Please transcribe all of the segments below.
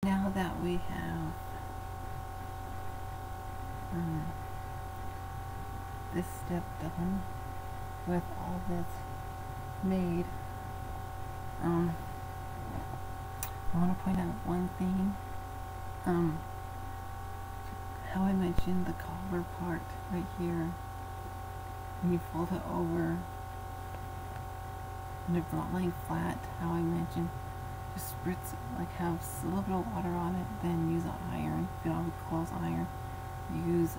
Now that we have this step done with all this made, I want to point out one thing. How I mentioned the collar part right here, when you fold it over and it's not laying flat, how I mentioned, just spritz it, like have a little bit of water on it, then use an iron. If you don't have a clothes iron, use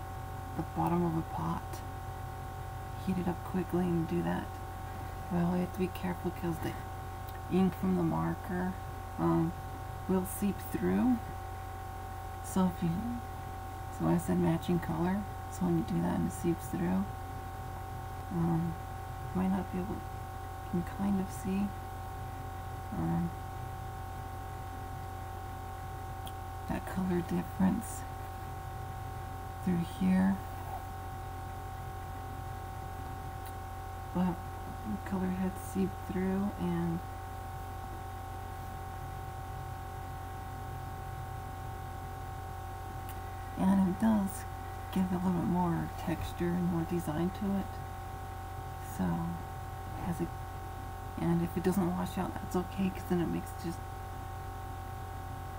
the bottom of a pot, heat it up quickly and do that. Well, you have to be careful because the ink from the marker will seep through. So if you, so I said matching color, so when you do that and it seeps through, you might not be able to, you can kind of see that color difference through here, but the color had seeped through, and it does give a little bit more texture and more design to it. So as it, and if it doesn't wash out, that's okay, because then it makes it just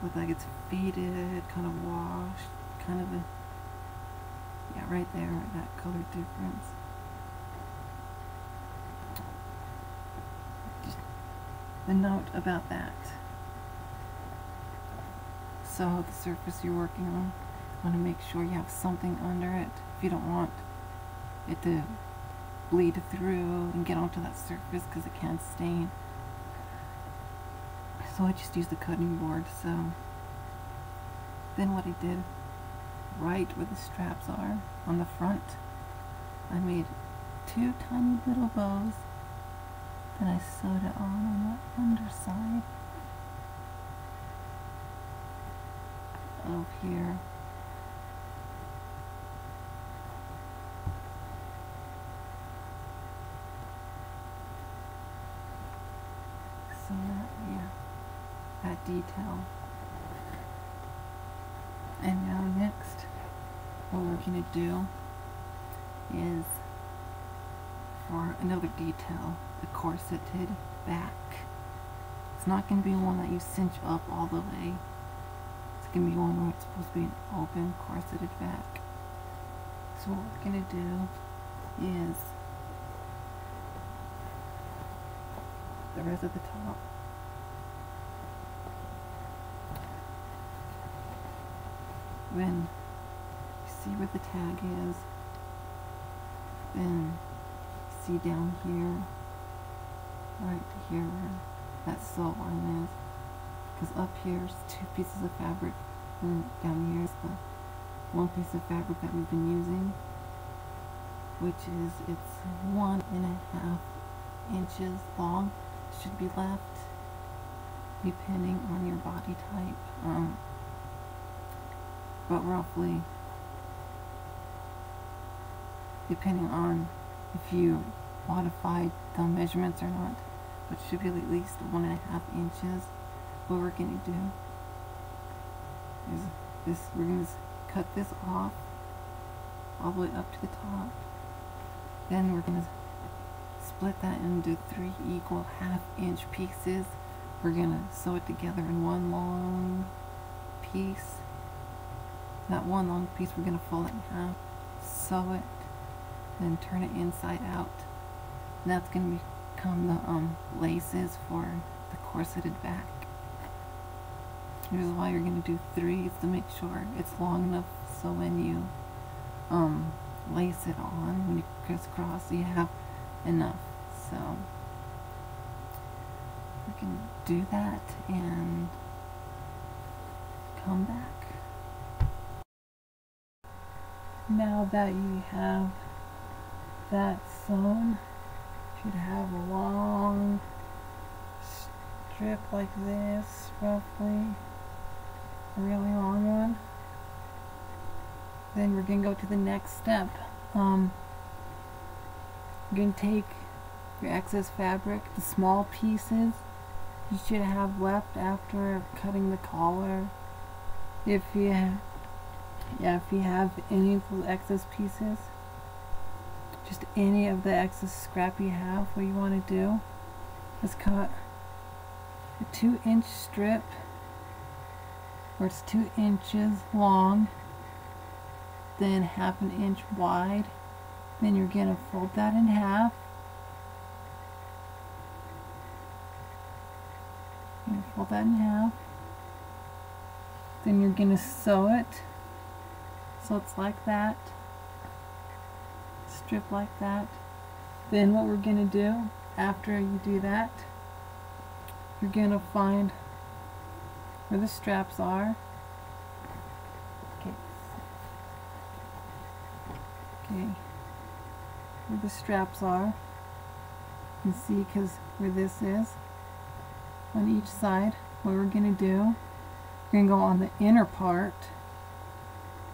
look like it's faded, kind of washed, kind of a, yeah, right there, that color difference. Just the note about that. So the surface you're working on, want to make sure you have something under it if you don't want it to bleed through and get onto that surface, because it can stain. So I just used the cutting board. So then what I did, right where the straps are on the front, I made two tiny little bows. Then I sewed it on the underside of here. So that, yeah, that detail. And now next, what we're going to do is, for another detail, the corseted back. It's not going to be one that you cinch up all the way. It's going to be one where it's supposed to be an open corseted back. So what we're going to do is the rest of the top. When you see where the tag is, then you see down here, right to here where that sew line is, because up here is two pieces of fabric, and down here is the one piece of fabric that we've been using, which is, it's 1.5 inches long. Should be left, depending on your body type, but roughly, depending on if you modified the measurements or not, but it should be at least 1.5 inches. What we're going to do is this, we're going to cut this off all the way up to the top, then we're going to split that into 3 equal 1/2 inch pieces. We're going to sew it together in one long piece. That one long piece we're going to fold it in half, sew it, then turn it inside out. And that's going to become the laces for the corseted back. Here's why you're going to do 3, is to make sure it's long enough so when you lace it on, when you crisscross, you have enough. So we can do that and come back. Now that you have that sewn, you should have a long strip like this, roughly, a really long one. Then we're going to go to the next step. You're going to take your excess fabric, the small pieces you should have left after cutting the collar if you have any of those excess pieces, just any of the excess scrap you have, what you want to do is cut a 2-inch strip where it's 2 inches long, then 1/2 inch wide. Then you're going to fold that in half. You're going to fold that in half. Then you're going to sew it so it's like that. Strip like that. Then what we're going to do after you do that, you're going to find where the straps are. Okay. Where the straps are. You can see because where this is on each side. What we're going to do, we're going to go on the inner part.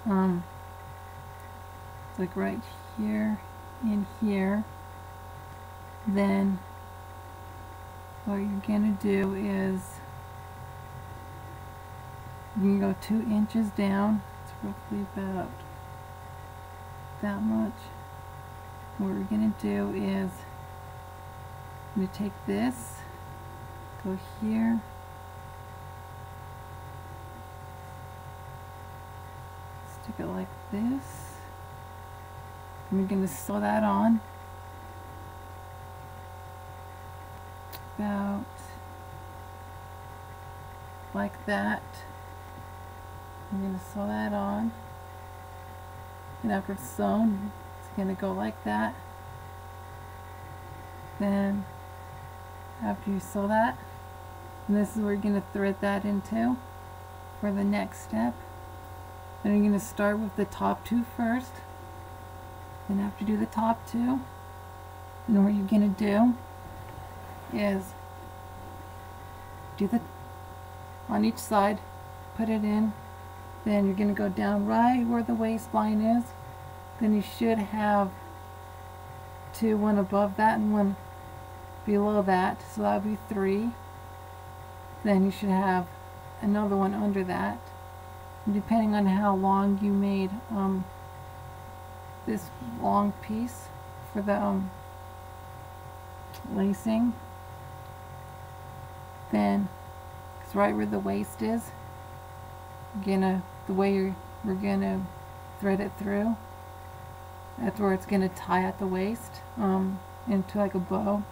It's like right here, in here. Then what you're going to do is you can go 2 inches down. It's roughly about that much. What we're going to do is I'm going to take this, go here, stick it like this, and we're going to sew that on about like that. I'm going to sew that on, and after it's sewn, it's going to go like that. Then after you sew that, and this is where you're going to thread that into for the next step. Then you're going to start with the top two first. Then after you do the top two, then what you're going to do is do the on each side, put it in. Then you're going to go down right where the waistline is. Then you should have two, one above that and one below that, so that would be 3. Then you should have another one under that. And depending on how long you made this long piece for the lacing, then it's right where the waist is. The way we're gonna thread it through, that's where it's gonna tie at the waist into like a bow.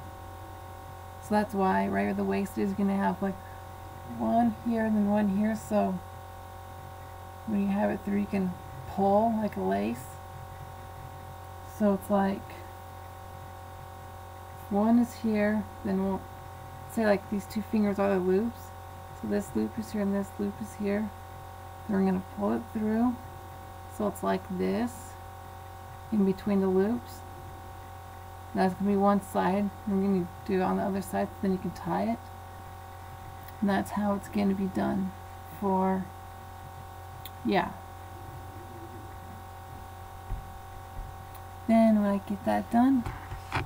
So that's why right where the waist is, you're gonna have like one here and then one here, so when you have it through you can pull like a lace. So it's like one is here, then we'll say like these 2 fingers are the loops. So this loop is here and this loop is here. Then we're going to pull it through so it's like this in between the loops. That's going to be one side. We're going to do it on the other side so then you can tie it. And that's how it's going to be done for, yeah. Then when I get that done,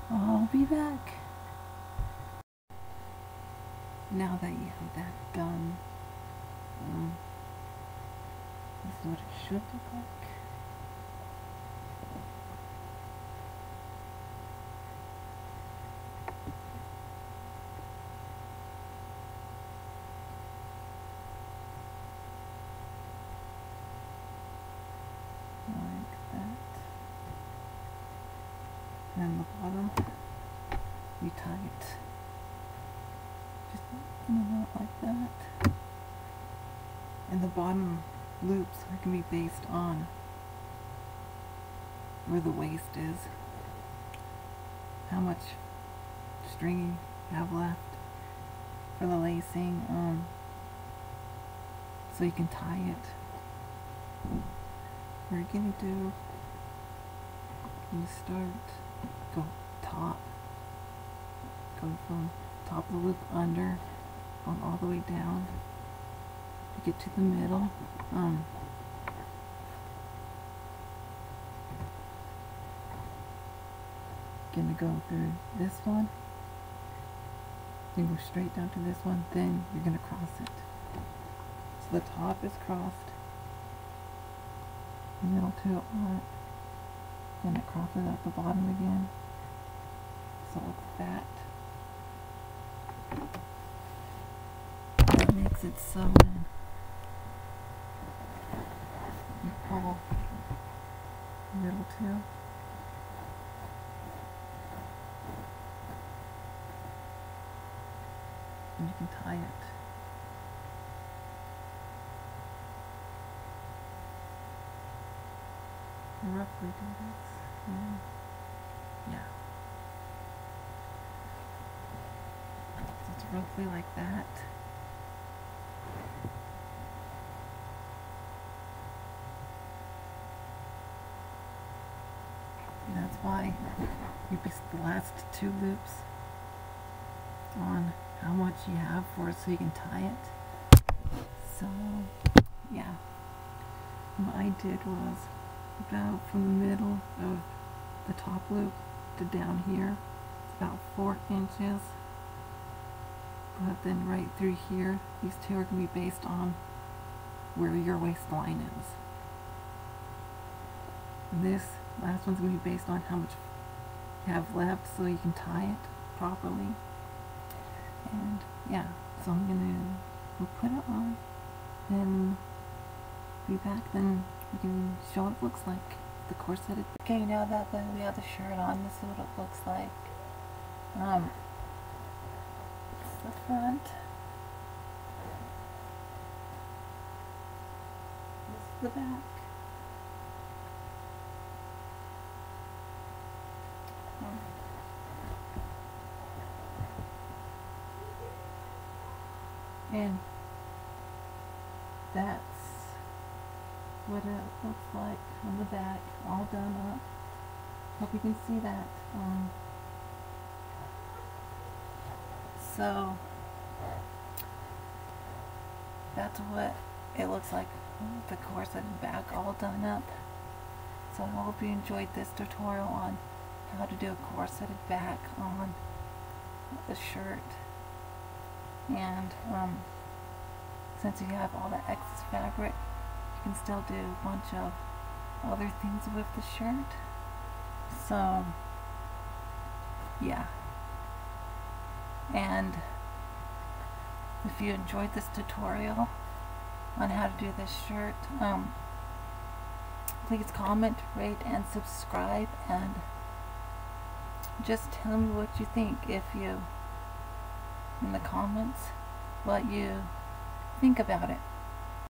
I'll be back. Now that you have that done, this is what it should look like. Like that. And then the bottom, you tie it just in a knot like that. And the bottom loops are going to be based on where the waist is, how much string you have left for the lacing, so you can tie it. What you're going to do, you start, go top, go from top of the loop under, going all the way down to get to the middle. Gonna go through this one, then go straight down to this one, then you're gonna cross it. So the top is crossed, middle two on, then it crosses at the bottom again. So it's that. That makes it so when you pull middle two, and you can tie it. Roughly do this, and yeah. So it's roughly like that. And that's why you base the last two loops on how much you have for it so you can tie it. So yeah, what I did was about from the middle of the top loop to down here, it's about 4 inches. But then right through here, these two are going to be based on where your waistline is. And this last one's going to be based on how much you have left so you can tie it properly. And yeah, so I'm going to put it on and be back, then we can show what it looks like, the corseted. Okay, now that we have the shirt on, this is what it looks like. This is the front. This is the back. And that's what it looks like on the back, all done up. Hope you can see that. So that's what it looks like, the corseted back all done up. So I hope you enjoyed this tutorial on how to do a corseted back on the shirt. And since you have all the excess fabric, you can still do a bunch of other things with the shirt. So yeah, and if you enjoyed this tutorial on how to do this shirt, please comment, rate, and subscribe, and just tell me what you think if you in the comments what you think about it.